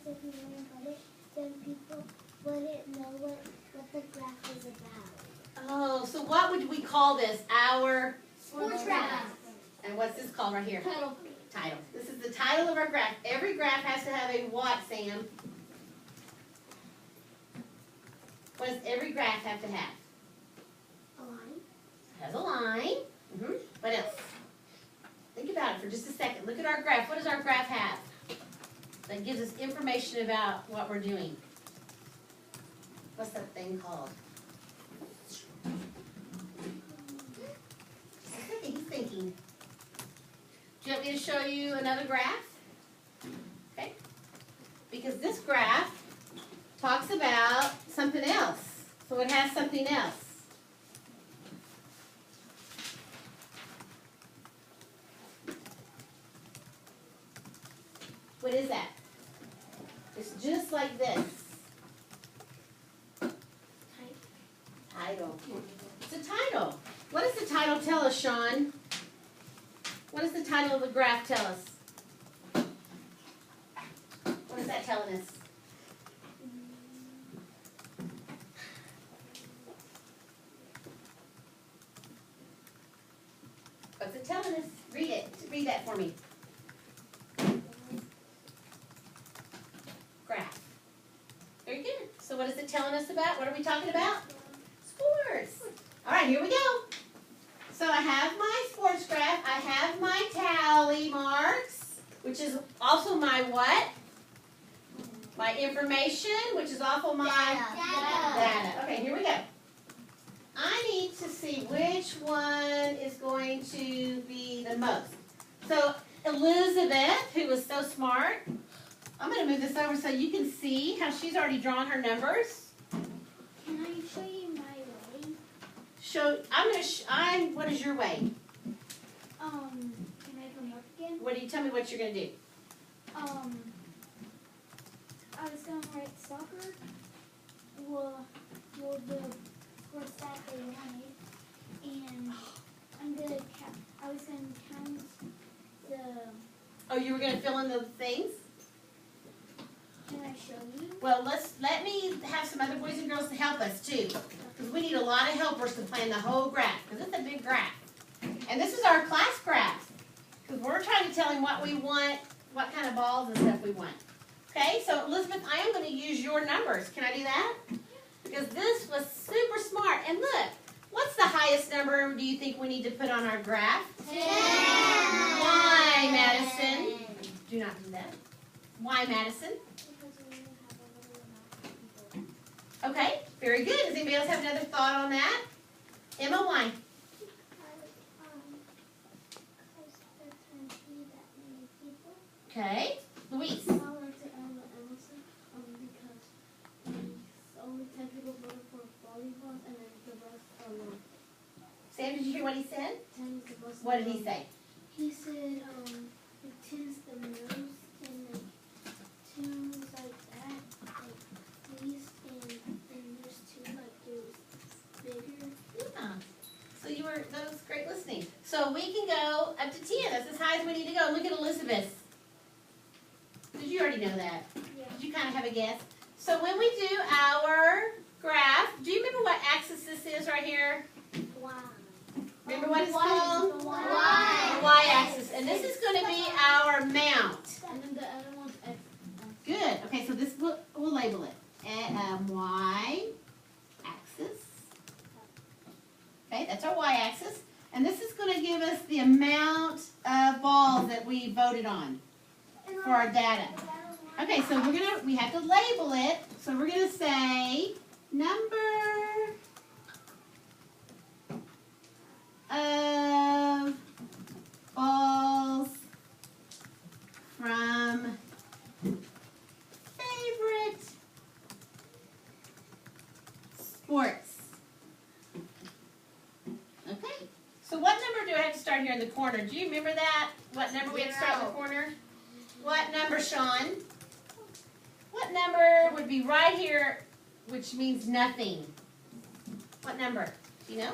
if we wouldn't put it, then people wouldn't know what the graph is about. Oh, so what would we call this? Our Sports graph. And what's this called right here? Title. Title. This is the title of our graph. Every graph has to have a what, Sam? What does every graph have to have? A line. It has a line. What else? Think about it for just a second. Look at our graph. What does our graph have? That gives us information about what we're doing. What's that thing called? He's thinking. Do you want me to show you another graph? Okay. Because this graph talks about something else. So it has something else. What is that? It's just like this. Title. It's a title. What does the title tell us, Sean? What does the title of the graph tell us? What is that telling us? What's it telling us? Read it. Read that for me. Graph. Very good. So what is it telling us about? What are we talking about? Sports. All right, here we go. So I have my sports graph. I have my tally marks, which is also my what? My information, which is also my data. Okay, here we go. I need to see which one is going to be the most. So Elizabeth, who was so smart, I'm going to move this over so you can see how she's already drawn her numbers. Can I show you my way? What is your way? Can I come up again? What do you tell me what you're going to do? I was going to write soccer. Well, the sports that they wanted, and I was going to count the. Oh, you were going to fill in the things? Can I show you? Well, let me have some other boys and girls to help us too, because we need a lot of helpers to plan the whole graph, because it's a big graph. And this is our class graph, because we're trying to tell him what we want, what kind of balls and stuff we want. Okay, so Elizabeth, I am going to use your numbers. Can I do that? Because this was super smart. And look, what's the highest number do you think we need to put on our graph? 10. Why, Madison? Do not do that. Why, Madison? Okay, very good. Does anybody else have another thought on that? Emma, why? Okay, Louise. I like to add Emerson because only 10 people voted for volleyball and then the rest are not. Sam, did you hear what he said? 10 is the most. What did he say? He said the 10's the most and like 2's like that, like least, and there's 2 like there's bigger. Yeah. So that was great listening. So we can go up to 10. That's as high as we need to go. Look at Elizabeth. Did you already know that? Yeah. Did you kind of have a guess? So when we do our graph, do you remember what axis this is right here? Wow. Remember what it's called? The The y-axis. And this is going to be our amount. And then the other one's X. Good. Okay, so this we'll label it y-axis. Okay, that's our y-axis. And this is going to give us the amount of balls that we voted on for our data. Okay, so we have to label it. So we're gonna say number of balls from favorite sports. Okay. So what number do I have to start here in the corner? Do you remember that? What number we have to start in the corner? What number, Sean? What number would be right here, which means nothing? What number? Do you know?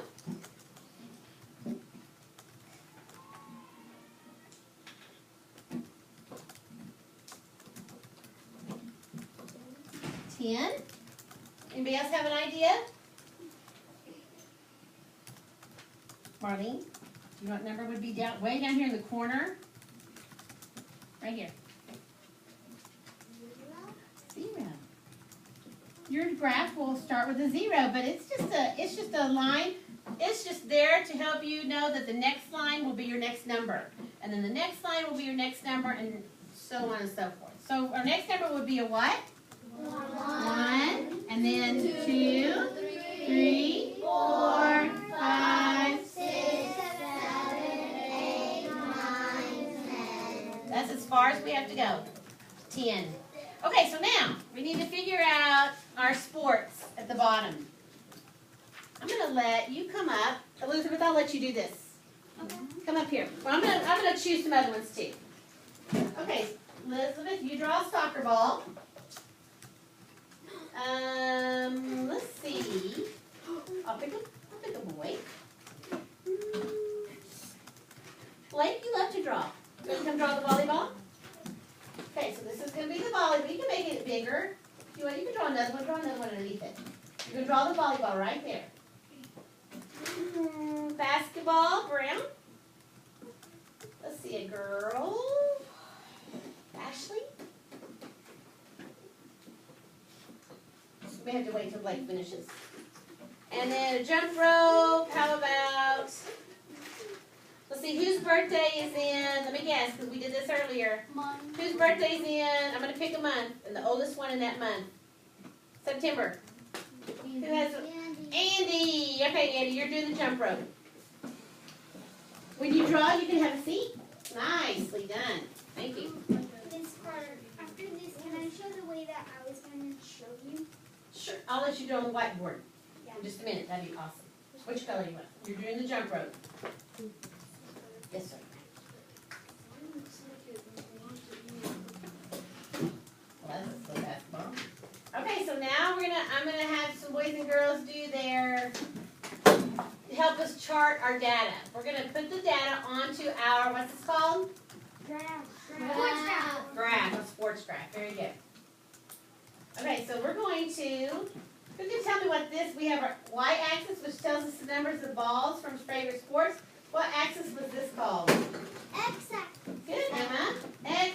10. Anybody else have an idea? Marlene, do you know what number would be down, way down here in the corner? Right here. 0. Your graph will start with a 0, but it's just a line. It's just there to help you know that the next line will be your next number. And then the next line will be your next number, and so on and so forth. So our next number would be a what? 1. And then 2, 3, 4, 5, 6, 7, 8, 9, 10. That's as far as we have to go. 10. Okay, so now we need to figure out our sports at the bottom. I'm going to let you come up. Elizabeth, I'll let you do this. Okay. Come up here. Well, I'm gonna choose some other ones too. Okay, Elizabeth, you draw a soccer ball. Let's see. I'll pick a boy. Blake, you love to draw. You want to come draw the volleyball? Okay, so this is going to be the volleyball. You can make it bigger. If you want, you can draw another one. Draw another one underneath it. You're going to draw the volleyball right there. Basketball, brown. Let's see, a girl. Ashley. We have to wait until Blake finishes. And then a jump rope. How about, let's see, whose birthday is in, let me guess, because we did this earlier. Mine. Whose birthday's in, I'm going to pick a month, and the oldest one in that month. September. Who has, Andy. Okay, Andy, you're doing the jump rope. When you draw, you can have a seat. Nicely done. Thank you. This part, after this, can I show the way that I was going to show you? Sure, I'll let you draw on the whiteboard Yeah. in just a minute. That'd be awesome. Which color do you want? You're doing the jump rope. Yes, sir. Well, that's a basketball. Okay, so now I'm gonna have some boys and girls do their, help us chart our data. We're gonna put the data onto our, what's this called? Graph, a sports graph. Very good. Okay, so we're going to, who can tell me what this, we have our y-axis, which tells us the numbers of balls from favorite sports. What axis was this called? X-axis. Good, Emma. X,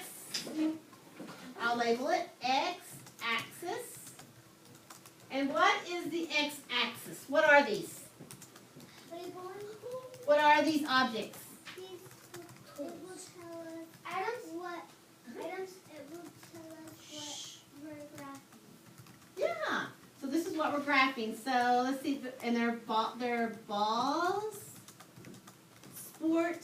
I'll label it x-axis. And what is the x-axis? What are these? What are these objects? It will tell us items. What items? It will tell us what we're graphing. Yeah. So this is what we're graphing. So let's see, and they're balls, sport,